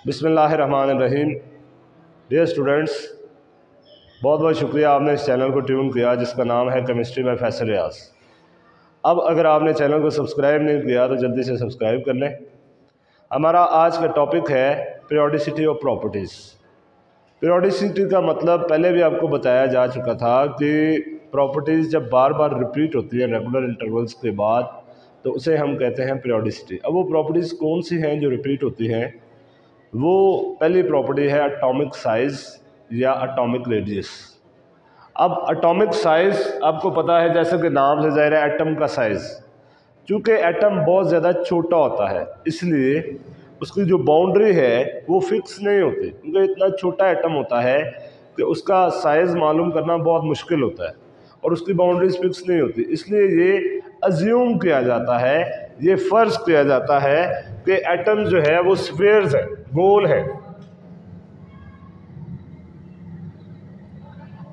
बिस्मिल्लाहिर्रहमानिर्रहीम। Dear students, बहुत बहुत शुक्रिया आपने इस चैनल को ट्यून किया जिसका नाम है केमिस्ट्री बाय फैसल रियाज। अब अगर आपने चैनल को सब्सक्राइब नहीं किया तो जल्दी से सब्सक्राइब कर लें। हमारा आज का टॉपिक है पीरियोडिसिटी ऑफ प्रॉपर्टीज़। पीरियोडिसिटी का मतलब पहले भी आपको बताया जा चुका था कि प्रॉपर्टीज़ जब बार बार रिपीट होती है रेगुलर इंटरवल्स के बाद तो उसे हम कहते हैं पीरियोडिसिटी। अब वो प्रॉपर्टीज़ कौन सी हैं जो रिपीट होती हैं? वो पहली प्रॉपर्टी है एटॉमिक साइज़ या एटॉमिक रेडियस। अब एटॉमिक साइज़ आपको पता है, जैसे कि नाम से ज़ाहिर है एटम का साइज़, चूँकि एटम बहुत ज़्यादा छोटा होता है इसलिए उसकी जो बाउंड्री है वो फिक्स नहीं होती, क्योंकि इतना छोटा एटम होता है कि उसका साइज़ मालूम करना बहुत मुश्किल होता है और उसकी बाउंड्रीज फिक्स नहीं होती। इसलिए ये अज्यूम किया जाता है, ये फ़र्ज़ किया जाता है कि एटम जो है वो स्फीयर्स है, गोल है।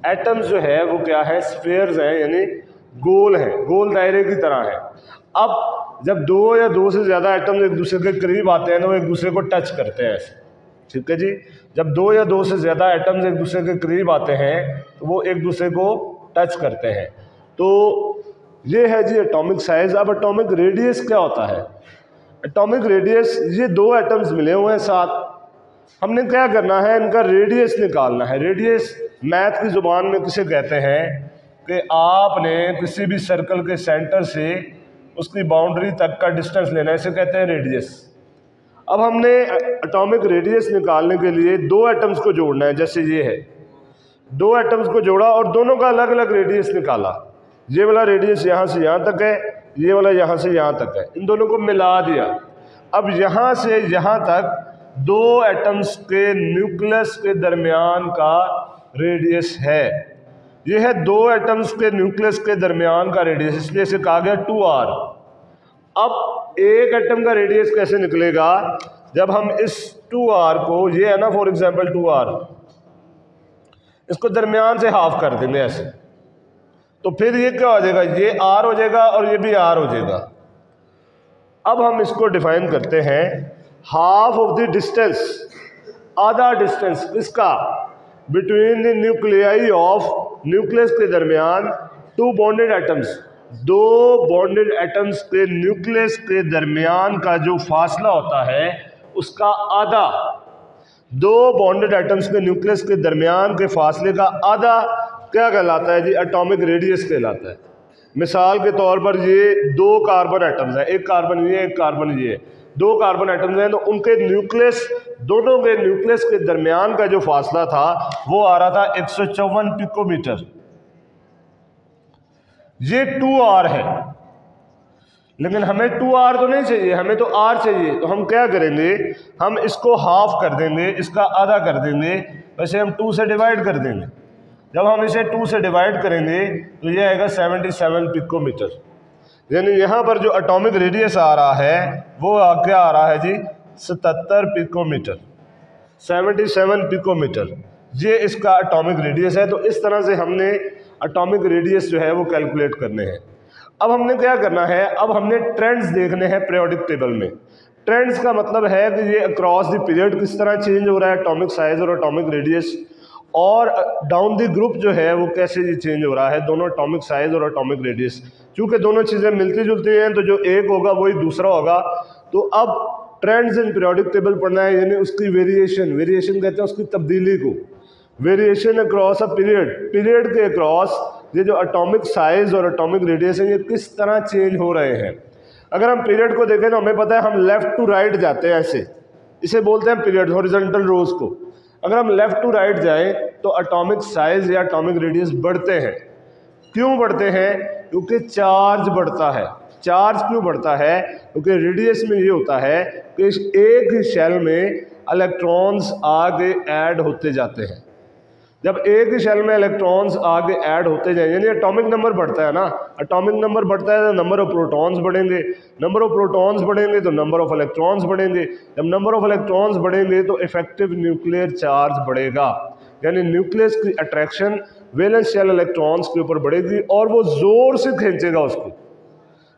एटम जो है वो क्या है? स्फीयर्स है, यानी गोल है, गोल दायरे की तरह है। अब जब दो या दो से ज़्यादा एटम एक दूसरे के करीब आते हैं तो वो एक दूसरे को टच करते हैं ऐसे, ठीक है जी। जब दो या दो से ज़्यादा एटम्स एक दूसरे के करीब आते हैं तो वो एक दूसरे को टच करते हैं। तो ये है जी एटॉमिक साइज़। अब एटॉमिक रेडियस क्या होता है? एटॉमिक रेडियस, ये दो एटम्स मिले हुए हैं साथ, हमने क्या करना है, इनका रेडियस निकालना है। रेडियस मैथ की ज़ुबान में किसे कहते हैं कि आपने किसी भी सर्कल के सेंटर से उसकी बाउंड्री तक का डिस्टेंस लेना है, इसे कहते हैं रेडियस। अब हमने एटॉमिक रेडियस निकालने के लिए दो एटम्स को जोड़ना है, जैसे ये है, दो एटम्स को जोड़ा और दोनों का अलग अलग रेडियस निकाला। ये वाला रेडियस यहाँ से यहाँ तक है, ये वाला यहाँ से यहाँ तक है, इन दोनों को मिला दिया। अब यहाँ से यहाँ तक दो एटम्स के न्यूक्लियस के दरमियान का रेडियस है। यह है दो एटम्स के न्यूक्लियस के दरमियान का रेडियस, इसलिए इसे कहा गया 2r। अब एक एटम का रेडियस कैसे निकलेगा? जब हम इस 2r को, ये है ना फॉर एग्जांपल 2r, इसको दरमियान से हाफ कर देंगे ऐसे, तो फिर ये क्या हो जाएगा? ये r हो जाएगा और ये भी r हो जाएगा। अब हम इसको डिफाइन करते हैं, हाफ ऑफ द डिस्टेंस, आधा डिस्टेंस किसका? Between the nuclei of, nucleus के दरमियान, टू बॉन्डेड एटम्स, दो बॉन्डेड एटम्स के न्यूक्लियस के दरमियान का जो फासला होता है उसका आधा। दो बॉन्डेड एटम्स के न्यूक्लियस के दरमियान के फासले का आधा क्या कहलाता है जी? एटॉमिक रेडियस कहलाता है। मिसाल के तौर पर ये दो कार्बन एटम्स हैं, एक कार्बन ये, एक कार्बन ये, दो कार्बन एटम्स हैं, तो उनके न्यूक्लियस, दोनों के न्यूक्लियस के दरमियान का जो फासला था वो आ रहा था 154 पिकोमीटर। ये 2r है, लेकिन हमें 2r तो नहीं चाहिए, हमें तो r चाहिए। तो हम क्या करेंगे? हम इसको हाफ कर देंगे, इसका आधा कर देंगे, वैसे हम 2 से डिवाइड कर देंगे। जब हम इसे 2 से डिवाइड करेंगे तो ये आएगा 77 पिकोमीटर। यानी यहाँ पर जो एटॉमिक रेडियस आ रहा है वो क्या आ रहा है जी? 77 पिकोमीटर, 77 पिकोमीटर, ये इसका एटॉमिक रेडियस है। तो इस तरह से हमने एटॉमिक रेडियस जो है वो कैलकुलेट करने हैं। अब हमने क्या करना है? अब हमने ट्रेंड्स देखने हैं पीरियोडिक टेबल में। ट्रेंड्स का मतलब है कि ये अक्रॉस द पीरियड किस तरह चेंज हो रहा है एटॉमिक साइज और एटॉमिक रेडियस, और डाउन द ग्रुप जो है वो कैसे ये चेंज हो रहा है, दोनों एटॉमिक साइज और एटॉमिक रेडियस। चूँकि दोनों चीज़ें मिलती जुलती हैं तो जो एक होगा वही दूसरा होगा। तो अब ट्रेंड्स इन पीरियोडिक टेबल पढ़ना है, यानी उसकी वेरिएशन, वेरिएशन कहते हैं उसकी तब्दीली को, variation across a period, period के अक्रॉस ये जो एटॉमिक साइज और एटॉमिक रेडियस है ये किस तरह चेंज हो रहे हैं। अगर हम पीरियड को देखें तो हमें पता है हम लेफ़्ट टू राइट जाते हैं ऐसे, इसे बोलते हैं पीरियड, हॉरिजॉन्टल रोज को। अगर हम लेफ़्ट टू राइट जाएं तो एटॉमिक साइज या एटॉमिक रेडियस बढ़ते हैं। क्यों बढ़ते हैं? क्योंकि चार्ज बढ़ता है। चार्ज क्यों बढ़ता है? क्योंकि रेडियस में ये होता है कि एक ही शेल में इलेक्ट्रॉन्स आगे ऐड होते जाते हैं। जब एक ही शेल में इलेक्ट्रॉन्स आगे ऐड होते जाएंगे, यानी एटॉमिक नंबर बढ़ता है ना, एटॉमिक नंबर बढ़ता है तो नंबर ऑफ प्रोटॉन्स बढ़ेंगे, नंबर ऑफ प्रोटॉन्स बढ़ेंगे तो नंबर ऑफ इलेक्ट्रॉन्स बढ़ेंगे, जब नंबर ऑफ इलेक्ट्रॉन्स बढ़ेंगे तो इफेक्टिव न्यूक्लियर चार्ज बढ़ेगा, यानी न्यूक्लियस की अट्रैक्शन वैलेंस शेल इलेक्ट्रॉन्स के ऊपर बढ़ेगी और वो जोर से खींचेगा उसको।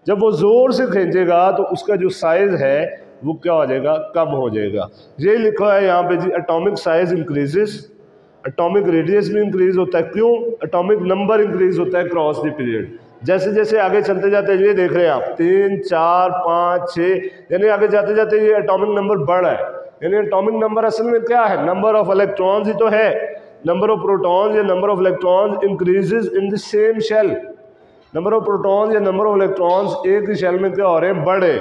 जब वो जोर से खींचेगा तो उसका जो साइज है वो क्या हो जाएगा, कम हो जाएगा। यही लिखा है यहाँ पे जी, atomic size increases, atomic radius भी इंक्रीज होता है। क्यों? एटॉमिक नंबर इंक्रीज होता है क्रॉस द पीरियड। जैसे जैसे आगे चलते जाते हैं, ये देख रहे हैं आप 3, 4, 5, 6, यानी आगे जाते जाते ये एटॉमिक नंबर बढ़ रहा है। यानी एटॉमिक नंबर असल में क्या है, नंबर ऑफ इलेक्ट्रॉन्स ही तो है। नंबर ऑफ प्रोटॉन्स या number of electrons increases in the same shell. Number of protons या नंबर ऑफ इलेक्ट्रॉन्स एक ही शेल में क्या हो रहे हैं, बढ़े।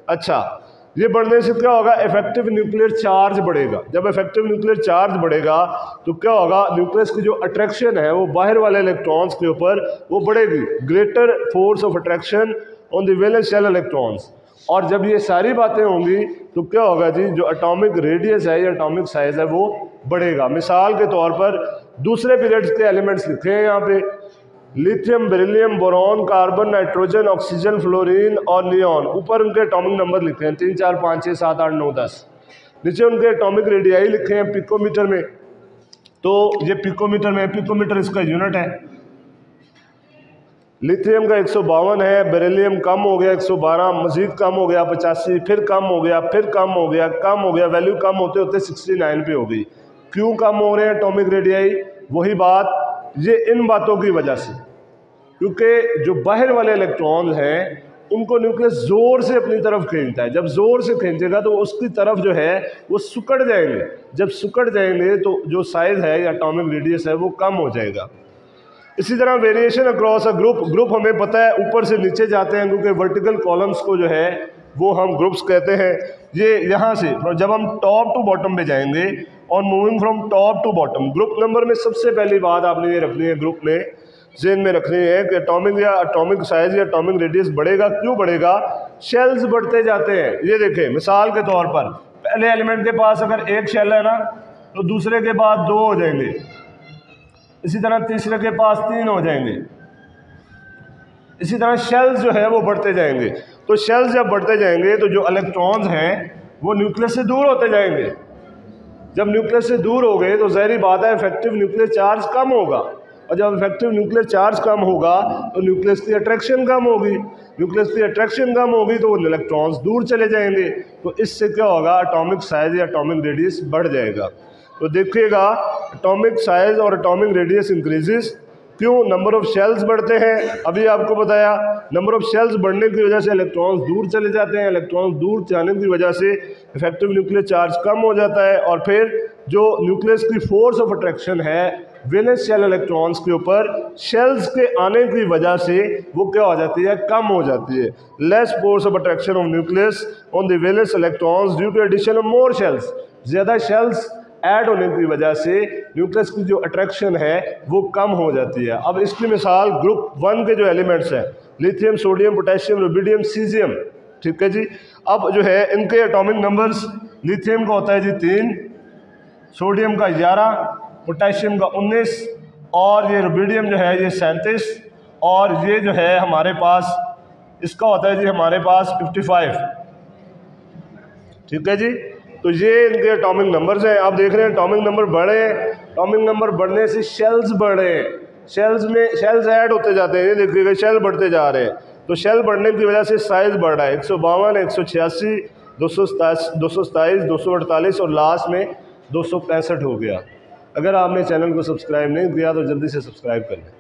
अच्छा, ये बढ़ने से क्या होगा, इफेक्टिव न्यूक्लियर चार्ज बढ़ेगा। जब इफेक्टिव न्यूक्लियर चार्ज बढ़ेगा तो क्या होगा, न्यूक्लियस की जो अट्रैक्शन है वो बाहर वाले इलेक्ट्रॉन्स के ऊपर वो बढ़ेगी। Greater force of attraction on the valence shell electrons. और जब ये सारी बातें होंगी तो क्या होगा जी, जो एटॉमिक रेडियस है या एटॉमिक साइज है वो बढ़ेगा। मिसाल के तौर पर दूसरे पीरियड्स के एलिमेंट्स लिखे हैं यहाँ पे, lithium, beryllium, boron, carbon, nitrogen, oxygen, fluorine और नियॉन। ऊपर उनके एटॉमिक नंबर लिखे हैं 3, 4, 5, 6, 7, 8, 9, 10। नीचे उनके एटॉमिक रेडियाई लिखे हैं पिकोमीटर में। तो ये पिकोमीटर में, पिकोमीटर इसका यूनिट है। लिथियम का 152 है, बेरिलियम कम हो गया 112, मजीद कम हो गया 85, फिर कम हो गया, फिर कम हो गया, कम हो गया, वैल्यू कम होते होते 69 पे हो गई। क्यों कम हो रहे हैं एटॉमिक रेडियाई? वही बात, ये इन बातों की वजह से, क्योंकि जो बाहर वाले इलेक्ट्रॉन हैं उनको न्यूक्लियस जोर से अपनी तरफ खींचता है। जब जोर से खींचेगा तो उसकी तरफ जो है वो सिकुड़ जाएंगे। जब सिकुड़ जाएंगे तो जो साइज है या एटॉमिक रेडियस है वो कम हो जाएगा। इसी तरह variation across a group, group हमें पता है ऊपर से नीचे जाते हैं, क्योंकि वर्टिकल कॉलम्स को जो है वो हम ग्रुप्स कहते हैं। ये यहाँ से जब हम टॉप टू बॉटम पे जाएंगे और moving from top to bottom, group number में सबसे पहली बात आपने ये रखनी है, ग्रुप में ज़हन में रखनी है कि एटॉमिक या एटॉमिक साइज या एटॉमिक रेडियस बढ़ेगा। क्यों बढ़ेगा? शेल्स बढ़ते जाते हैं। ये देखें, मिसाल के तौर पर पहले एलिमेंट के पास अगर एक शेल है ना तो दूसरे के पास 2 हो जाएंगे, इसी तरह तीसरे के पास 3 हो जाएंगे। इसी तरह शेल्स जो है वो बढ़ते जाएंगे। तो शेल्स जब बढ़ते जाएंगे तो जो इलेक्ट्रॉन्स हैं वो न्यूक्लियस से दूर होते जाएंगे। जब न्यूक्लियस से दूर हो गए तो ज़ाहिर बात है इफेक्टिव न्यूक्लियर चार्ज कम होगा, और जब इफेक्टिव न्यूक्लियर चार्ज कम होगा तो न्यूक्लियस की अट्रैक्शन कम होगी। न्यूक्लियस की अट्रैक्शन कम होगी तो इलेक्ट्रॉन्स दूर चले जाएंगे। तो इससे क्या होगा, एटॉमिक साइज या एटॉमिक रेडियस बढ़ जाएगा। तो देखिएगा, एटॉमिक साइज और एटॉमिक रेडियस इंक्रीजेस। क्यों? नंबर ऑफ शेल्स बढ़ते हैं। अभी आपको बताया, नंबर ऑफ शेल्स बढ़ने की वजह से इलेक्ट्रॉन्स दूर चले जाते हैं। इलेक्ट्रॉन्स दूर जाने की वजह से इफेक्टिव न्यूक्लियर चार्ज कम हो जाता है, और फिर जो न्यूक्लियस की फोर्स ऑफ अट्रैक्शन है वैलेंस शेल इलेक्ट्रॉन्स के ऊपर शेल्स के आने की वजह से वो क्या हो जाती है, कम हो जाती है। Less force of attraction of nucleus on the valence electrons due to addition of more shells. ज़्यादा शेल्स ऐड होने की वजह से न्यूक्लियस की जो अट्रैक्शन है वो कम हो जाती है। अब इसकी मिसाल ग्रुप 1 के जो एलिमेंट्स हैं, lithium, sodium, potassium, rubidium, caesium, ठीक है जी। अब जो है इनके एटॉमिक नंबर्स, लिथियम का होता है जी 3, सोडियम का 11, पोटेशियम का 19, और ये रुबिडियम जो है ये 37, और ये जो है हमारे पास इसका होता है जी हमारे पास 55, ठीक है जी। तो ये इनके एटॉमिक नंबर्स हैं। आप देख रहे हैं एटॉमिक नंबर बढ़े हैं। एटॉमिक नंबर बढ़ने से शेल्स बढ़े हैं, शेल्स में शेल्स ऐड होते जाते हैं। ये देखिएगा शेल बढ़ते जा रहे हैं। तो शेल बढ़ने की वजह से साइज बढ़ रहा है। 152, 186, 227, 248 और लास्ट में 265 हो गया। अगर आपने चैनल को सब्सक्राइब नहीं किया तो जल्दी से सब्सक्राइब कर लें।